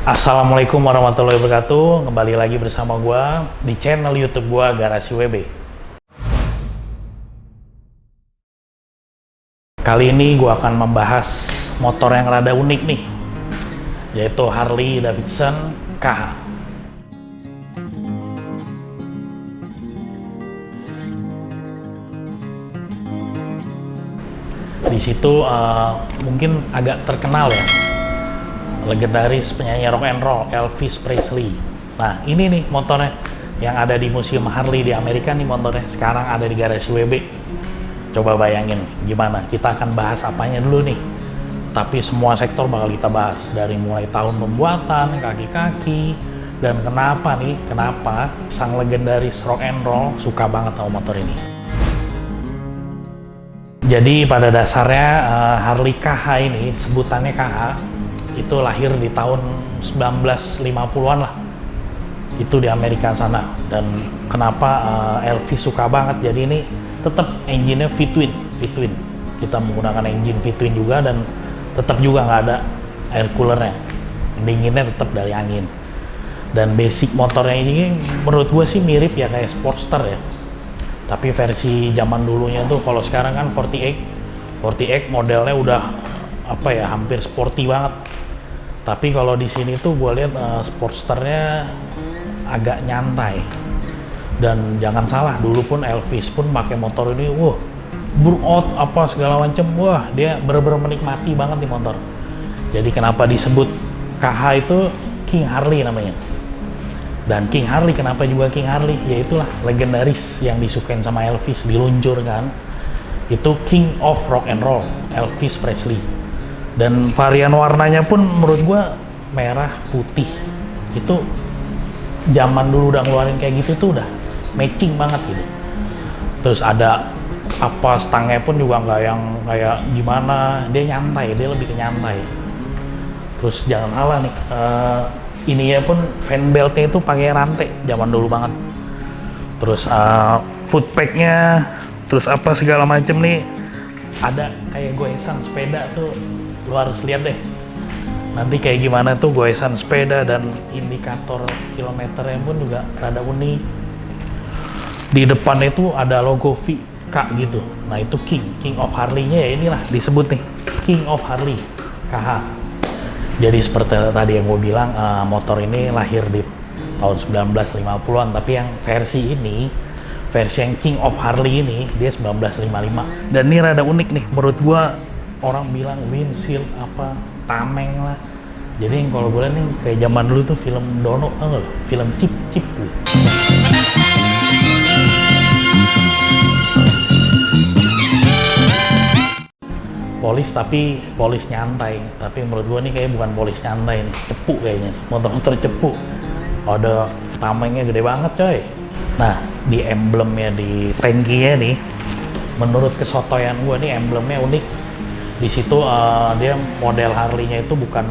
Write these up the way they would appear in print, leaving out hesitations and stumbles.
Assalamualaikum warahmatullahi wabarakatuh. Kembali lagi bersama gua di channel YouTube gua Garasi WB. Kali ini gua akan membahas motor yang rada unik nih, yaitu Harley Davidson KH. Di situ mungkin agak terkenal ya, legendaris penyanyi rock and roll Elvis Presley. Nah, ini nih motornya yang ada di Museum Harley di Amerika nih motornya. Sekarang ada di Garasi WB. Coba bayangin gimana. Kita akan bahas apanya dulu nih. Tapi semua sektor bakal kita bahas, dari mulai tahun pembuatan, kaki-kaki, dan kenapa sang legendaris rock and roll suka banget sama motor ini. Jadi pada dasarnya Harley KH ini, sebutannya KH, itu lahir di tahun 1950-an lah, itu di Amerika sana. Dan kenapa Elvis suka banget, jadi ini tetap engine-nya V-twin, kita menggunakan engine V-twin juga, dan tetap juga nggak ada air coolernya, dinginnya tetap dari angin. Dan basic motornya ini menurut gue sih mirip ya kayak Sportster ya, tapi versi zaman dulunya tuh. Kalau sekarang kan 48 modelnya udah apa ya, hampir sporty banget. Tapi kalau di sini tuh gue lihat Sportsternya agak nyantai. Dan jangan salah, dulu pun Elvis pun pakai motor ini, burnout apa segala macem, dia bener-bener menikmati banget nih motor. Jadi kenapa disebut KH itu King Harley namanya. Dan King Harley, kenapa juga King Harley? Ya itulah legendaris yang disukain sama Elvis, diluncurkan. Itu King of Rock and Roll, Elvis Presley. Dan varian warnanya pun menurut gua merah putih. Itu zaman dulu udah ngeluarin kayak gitu tuh udah matching banget gitu. Terus ada apa, stangnya pun juga nggak yang kayak gimana, dia nyantai, dia lebih ke nyantai. Terus jangan salah nih, ini ya pun fan beltnya itu pakai rantai zaman dulu banget. Terus footpacknya, terus apa segala macem nih, ada kayak goesan sepeda tuh, lu harus lihat deh nanti kayak gimana tuh goesan sepeda. Dan indikator kilometernya pun juga rada unik. Di depan itu ada logo VK gitu. Nah itu King of Harley-nya ya, inilah disebut nih King of Harley KH. Jadi seperti tadi yang gue bilang, motor ini lahir di tahun 1950-an, tapi yang versi yang King of Harley ini, dia 1955. Dan ini rada unik nih, menurut gue. Orang bilang windshield apa, tameng lah. Jadi kalau gue lihat nih, kayak zaman dulu tuh film Dono, film Cip. Polis, tapi polis nyantai. Tapi menurut gue nih kayak bukan polis nyantai nih, cepu kayaknya. Motor-motor cepu. Ada tamengnya gede banget coy. Nah, di emblemnya, di tangkinya nih, menurut kesotoyan gue nih emblemnya unik. Di situ dia model Harley-nya itu bukan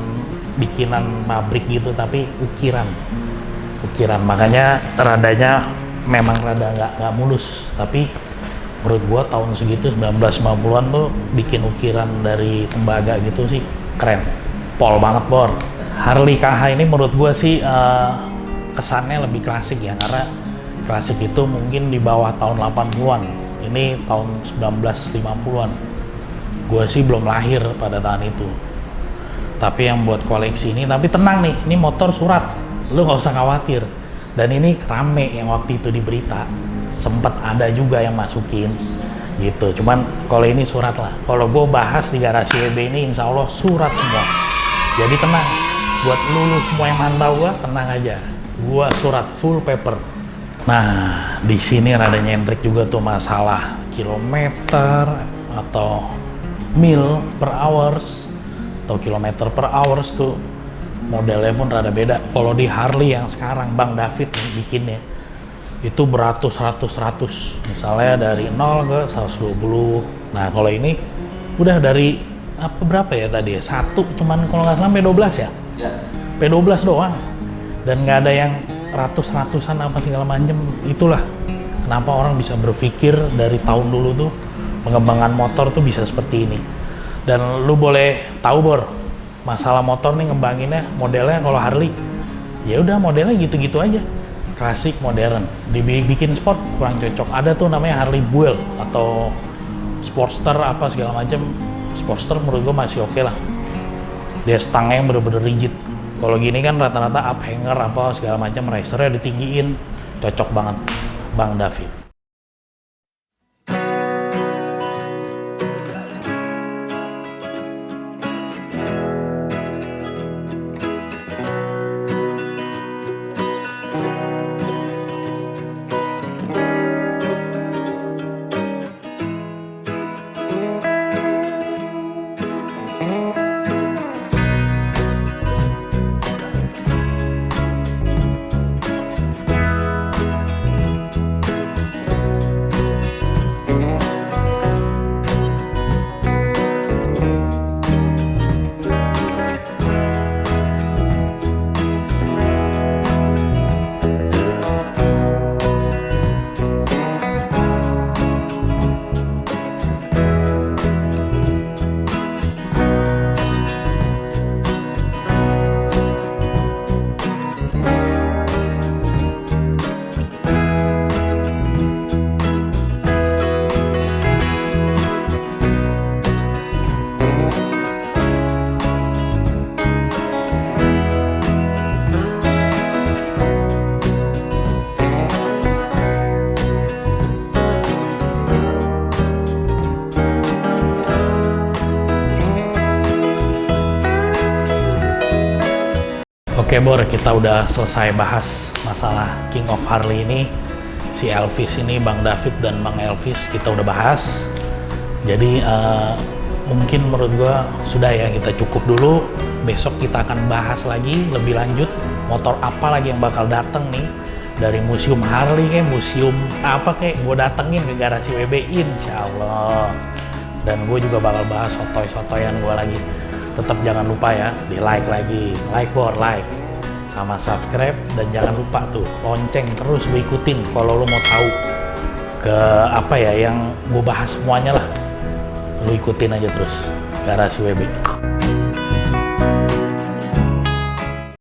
bikinan pabrik gitu, tapi ukiran. Makanya radanya memang rada nggak mulus. Tapi menurut gua tahun segitu 1950-an tuh bikin ukiran dari tembaga gitu sih keren. Pol banget, Bor. Harley KH ini menurut gua sih kesannya lebih klasik ya, karena klasik itu mungkin di bawah tahun 80-an. Ini tahun 1950-an. Gue sih belum lahir pada tahun itu. Tapi yang buat koleksi ini, tapi tenang nih, ini motor surat, lu nggak usah khawatir. Dan ini rame yang waktu itu di berita, sempet ada juga yang masukin gitu. Cuman kalau ini surat lah. Kalau gue bahas di Garasi WB ini, insya Allah surat semua. Jadi tenang, buat lu semua yang mantau gue, tenang aja. Gue surat full paper. Nah, di sini rada nyentrik juga tuh masalah kilometer atau mil per hours atau kilometer per hours tuh modelnya pun rada beda. Kalau di Harley yang sekarang Bang David bikinnya itu beratus-ratus, misalnya dari 0 ke 120. Nah kalau ini udah dari berapa ya tadi ya, 1 cuman kalau nggak salah P12 ya? P12 doang, dan nggak ada yang ratus-ratusan apa segala macem. Itulah kenapa orang bisa berpikir dari tahun dulu tuh pengembangan motor tuh bisa seperti ini. Dan lu boleh tahu, Bor, masalah motor nih ngembanginnya modelnya. Kalau Harley ya udah modelnya gitu-gitu aja, klasik modern. Dibikin sport kurang cocok. Ada tuh namanya Harley Buell atau Sportster apa segala macam. Sportster menurut gue masih oke lah, dia stangnya yang bener-bener rigid. Kalau gini kan rata-rata up hanger apa segala macam, racernya ditinggiin, cocok banget Bang David. Oke Bor, kita udah selesai bahas masalah King of Harley ini, si Elvis ini, Bang David dan Bang Elvis kita udah bahas. Jadi mungkin menurut gua sudah ya, kita cukup dulu. Besok kita akan bahas lagi lebih lanjut motor apa lagi yang bakal dateng nih dari museum Harley, kayak museum apa kayak gue datengin ke garasi WB insya Allah. Dan gue juga bakal bahas sotoy-sotoyan gue lagi. Tetap jangan lupa ya, di like lagi, like Bor, like sama subscribe, dan jangan lupa tuh lonceng terus lu ikutin kalau lu mau tahu ke apa ya yang gue bahas semuanya lah. Lu ikutin aja terus garasi WB.